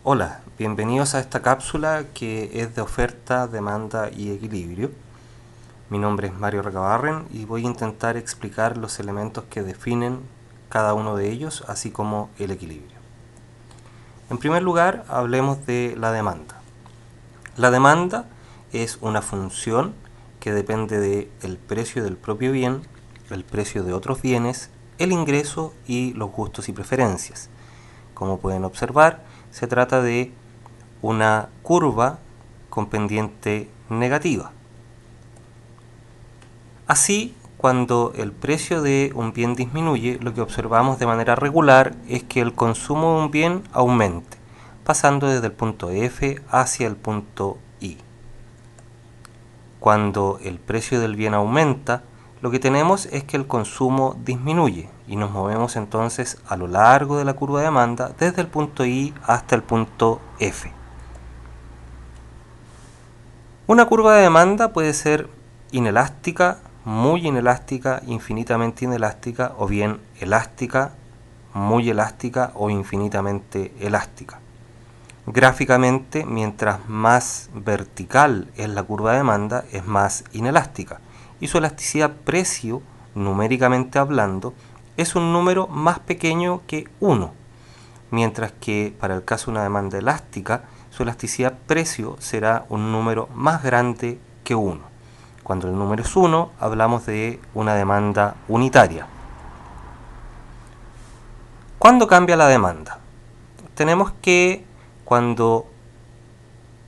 Hola, bienvenidos a esta cápsula que es de oferta, demanda y equilibrio. Mi nombre es Mario Recabarren y voy a intentar explicar los elementos que definen cada uno de ellos, así como el equilibrio. En primer lugar, hablemos de la demanda. La demanda es una función que depende del precio del propio bien, el precio de otros bienes, el ingreso y los gustos y preferencias. Como pueden observar, se trata de una curva con pendiente negativa. Así, cuando el precio de un bien disminuye, lo que observamos de manera regular es que el consumo de un bien aumente, pasando desde el punto F hacia el punto I. Cuando el precio del bien aumenta, lo que tenemos es que el consumo disminuye y nos movemos entonces a lo largo de la curva de demanda desde el punto I hasta el punto F. Una curva de demanda puede ser inelástica, muy inelástica, infinitamente inelástica o bien elástica, muy elástica o infinitamente elástica. Gráficamente, mientras más vertical es la curva de demanda, es más inelástica y su elasticidad precio, numéricamente hablando, es un número más pequeño que 1, mientras que para el caso de una demanda elástica, su elasticidad precio será un número más grande que 1. Cuando el número es 1, hablamos de una demanda unitaria. ¿Cuándo cambia la demanda? Tenemos que cuando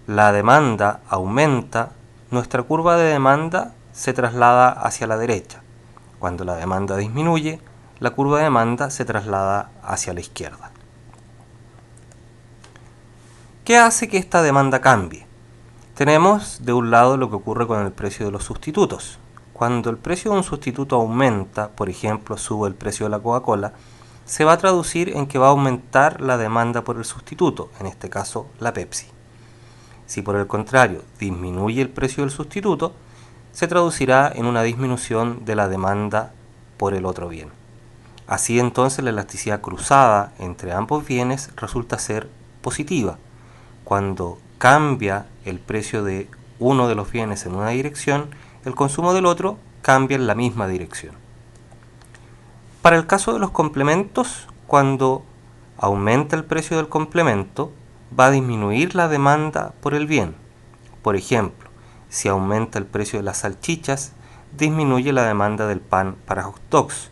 la demanda aumenta, nuestra curva de demanda se traslada hacia la derecha. Cuando la demanda disminuye, la curva de demanda se traslada hacia la izquierda. ¿Qué hace que esta demanda cambie? Tenemos de un lado lo que ocurre con el precio de los sustitutos. Cuando el precio de un sustituto aumenta, por ejemplo, sube el precio de la Coca-Cola, se va a traducir en que va a aumentar la demanda por el sustituto, en este caso la Pepsi. Si por el contrario disminuye el precio del sustituto, se traducirá en una disminución de la demanda por el otro bien. Así entonces la elasticidad cruzada entre ambos bienes resulta ser positiva. Cuando cambia el precio de uno de los bienes en una dirección, el consumo del otro cambia en la misma dirección. Para el caso de los complementos, cuando aumenta el precio del complemento, va a disminuir la demanda por el bien. Por ejemplo, si aumenta el precio de las salchichas, disminuye la demanda del pan para hot dogs.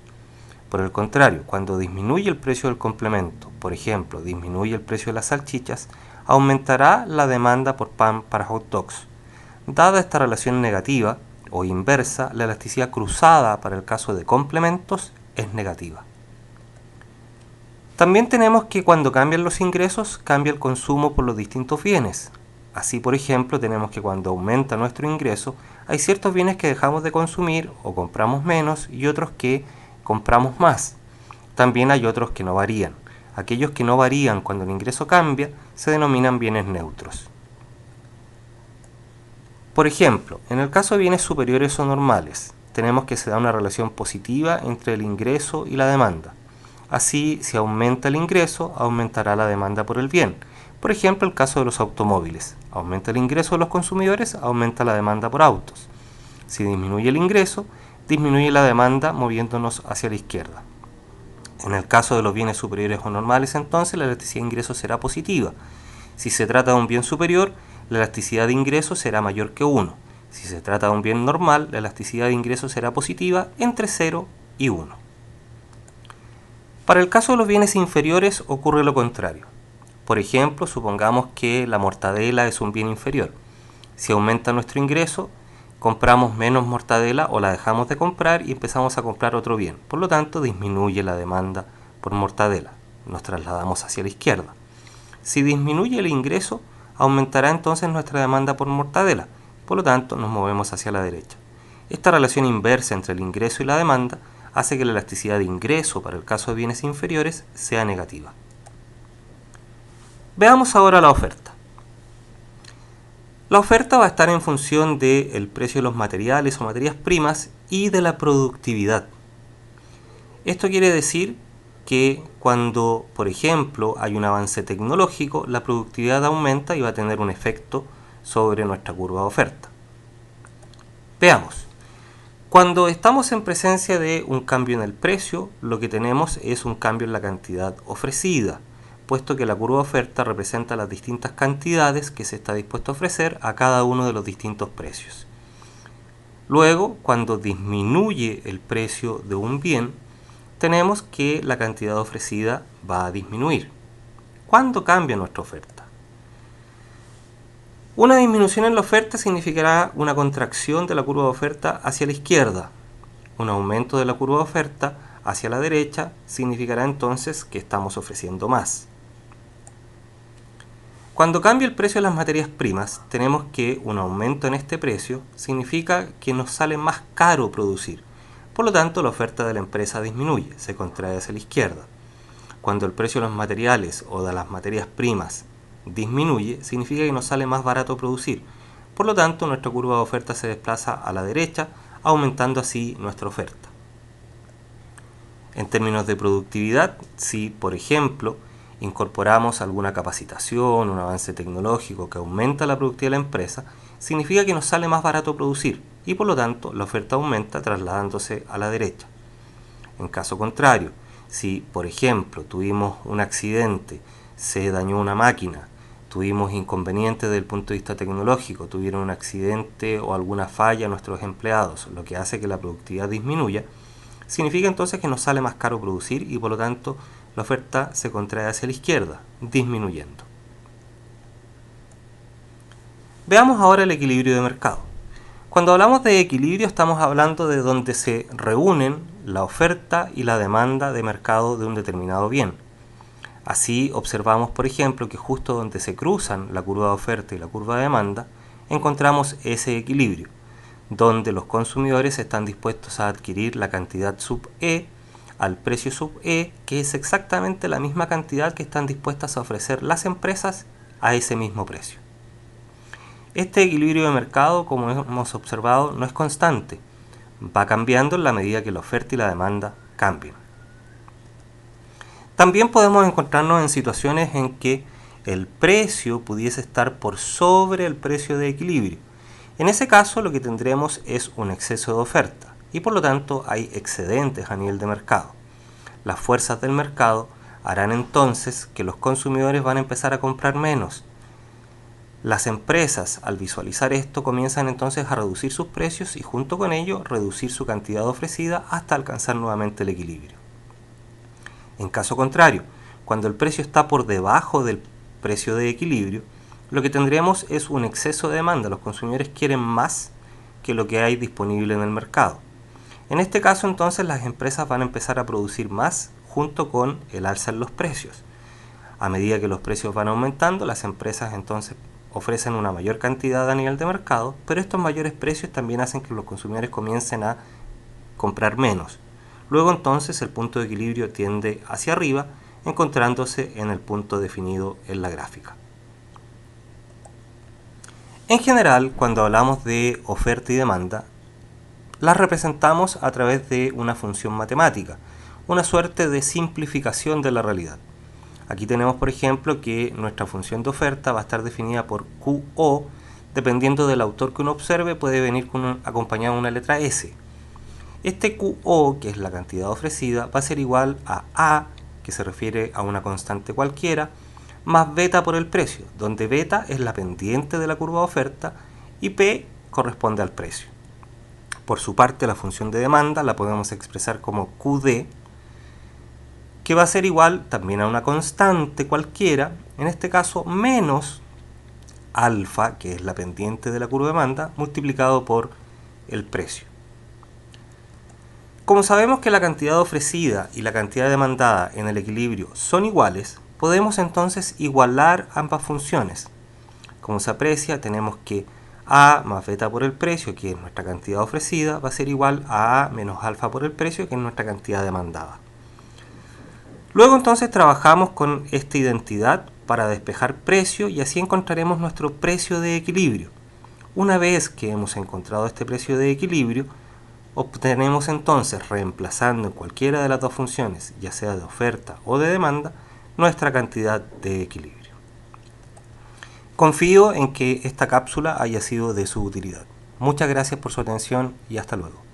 Por el contrario, cuando disminuye el precio del complemento, por ejemplo, disminuye el precio de las salchichas, aumentará la demanda por pan para hot dogs. Dada esta relación negativa o inversa, la elasticidad cruzada para el caso de complementos es negativa. También tenemos que cuando cambian los ingresos, cambia el consumo por los distintos bienes. Así, por ejemplo, tenemos que cuando aumenta nuestro ingreso, hay ciertos bienes que dejamos de consumir o compramos menos y otros que compramos más. También hay otros que no varían. Aquellos que no varían cuando el ingreso cambia se denominan bienes neutros. Por ejemplo, en el caso de bienes superiores o normales, tenemos que se da una relación positiva entre el ingreso y la demanda. Así, si aumenta el ingreso, aumentará la demanda por el bien. Por ejemplo, el caso de los automóviles. Aumenta el ingreso de los consumidores, aumenta la demanda por autos. Si disminuye el ingreso, disminuye la demanda moviéndonos hacia la izquierda. En el caso de los bienes superiores o normales, entonces, la elasticidad de ingreso será positiva. Si se trata de un bien superior, la elasticidad de ingreso será mayor que 1. Si se trata de un bien normal, la elasticidad de ingreso será positiva entre 0 y 1. Para el caso de los bienes inferiores ocurre lo contrario. Por ejemplo, supongamos que la mortadela es un bien inferior. Si aumenta nuestro ingreso, compramos menos mortadela o la dejamos de comprar y empezamos a comprar otro bien. Por lo tanto, disminuye la demanda por mortadela. Nos trasladamos hacia la izquierda. Si disminuye el ingreso, aumentará entonces nuestra demanda por mortadela. Por lo tanto, nos movemos hacia la derecha. Esta relación inversa entre el ingreso y la demanda hace que la elasticidad de ingreso para el caso de bienes inferiores sea negativa. Veamos ahora la oferta. La oferta va a estar en función del precio de los materiales o materias primas y de la productividad. Esto quiere decir que cuando, por ejemplo, hay un avance tecnológico, la productividad aumenta y va a tener un efecto sobre nuestra curva de oferta. Veamos. Cuando estamos en presencia de un cambio en el precio, lo que tenemos es un cambio en la cantidad ofrecida, puesto que la curva de oferta representa las distintas cantidades que se está dispuesto a ofrecer a cada uno de los distintos precios. Luego, cuando disminuye el precio de un bien, tenemos que la cantidad ofrecida va a disminuir. ¿Cuándo cambia nuestra oferta? Una disminución en la oferta significará una contracción de la curva de oferta hacia la izquierda. Un aumento de la curva de oferta hacia la derecha significará entonces que estamos ofreciendo más. Cuando cambia el precio de las materias primas, tenemos que un aumento en este precio significa que nos sale más caro producir. Por lo tanto, la oferta de la empresa disminuye, se contrae hacia la izquierda. Cuando el precio de los materiales o de las materias primas disminuye, significa que nos sale más barato producir. Por lo tanto, nuestra curva de oferta se desplaza a la derecha, aumentando así nuestra oferta. En términos de productividad, si, por ejemplo, incorporamos alguna capacitación, un avance tecnológico que aumenta la productividad de la empresa, significa que nos sale más barato producir y por lo tanto la oferta aumenta trasladándose a la derecha. En caso contrario, si por ejemplo tuvimos un accidente, se dañó una máquina, tuvimos inconvenientes desde el punto de vista tecnológico, tuvieron un accidente o alguna falla nuestros empleados, lo que hace que la productividad disminuya, significa entonces que nos sale más caro producir y por lo tanto la oferta se contrae hacia la izquierda, disminuyendo. Veamos ahora el equilibrio de mercado. Cuando hablamos de equilibrio estamos hablando de donde se reúnen la oferta y la demanda de mercado de un determinado bien. Así observamos, por ejemplo, que justo donde se cruzan la curva de oferta y la curva de demanda, encontramos ese equilibrio, donde los consumidores están dispuestos a adquirir la cantidad sub E al precio sub E, que es exactamente la misma cantidad que están dispuestas a ofrecer las empresas a ese mismo precio. Este equilibrio de mercado, como hemos observado, no es constante, va cambiando en la medida que la oferta y la demanda cambien. También podemos encontrarnos en situaciones en que el precio pudiese estar por sobre el precio de equilibrio. En ese caso lo que tendremos es un exceso de oferta y por lo tanto hay excedentes a nivel de mercado. Las fuerzas del mercado harán entonces que los consumidores van a empezar a comprar menos. Las empresas al visualizar esto comienzan entonces a reducir sus precios y junto con ello reducir su cantidad ofrecida hasta alcanzar nuevamente el equilibrio. En caso contrario, cuando el precio está por debajo del precio de equilibrio, lo que tendremos es un exceso de demanda. Los consumidores quieren más que lo que hay disponible en el mercado. En este caso entonces las empresas van a empezar a producir más junto con el alza en los precios. A medida que los precios van aumentando, las empresas entonces ofrecen una mayor cantidad a nivel de mercado, pero estos mayores precios también hacen que los consumidores comiencen a comprar menos. Luego entonces el punto de equilibrio tiende hacia arriba, encontrándose en el punto definido en la gráfica. En general, cuando hablamos de oferta y demanda, las representamos a través de una función matemática, una suerte de simplificación de la realidad. Aquí tenemos, por ejemplo, que nuestra función de oferta va a estar definida por QO, dependiendo del autor que uno observe, puede venir acompañado de una letra S. Este QO, que es la cantidad ofrecida, va a ser igual a A, que se refiere a una constante cualquiera, más beta por el precio, donde beta es la pendiente de la curva de oferta y P corresponde al precio. Por su parte, la función de demanda la podemos expresar como QD, que va a ser igual también a una constante cualquiera, en este caso menos alfa, que es la pendiente de la curva de demanda, multiplicado por el precio. Como sabemos que la cantidad ofrecida y la cantidad demandada en el equilibrio son iguales, podemos entonces igualar ambas funciones. Como se aprecia, tenemos que A más beta por el precio, que es nuestra cantidad ofrecida, va a ser igual a A menos alfa por el precio, que es nuestra cantidad demandada. Luego entonces trabajamos con esta identidad para despejar precio y así encontraremos nuestro precio de equilibrio. Una vez que hemos encontrado este precio de equilibrio, Obtenemos entonces, reemplazando en cualquiera de las dos funciones, ya sea de oferta o de demanda, nuestra cantidad de equilibrio. Confío en que esta cápsula haya sido de su utilidad. Muchas gracias por su atención y hasta luego.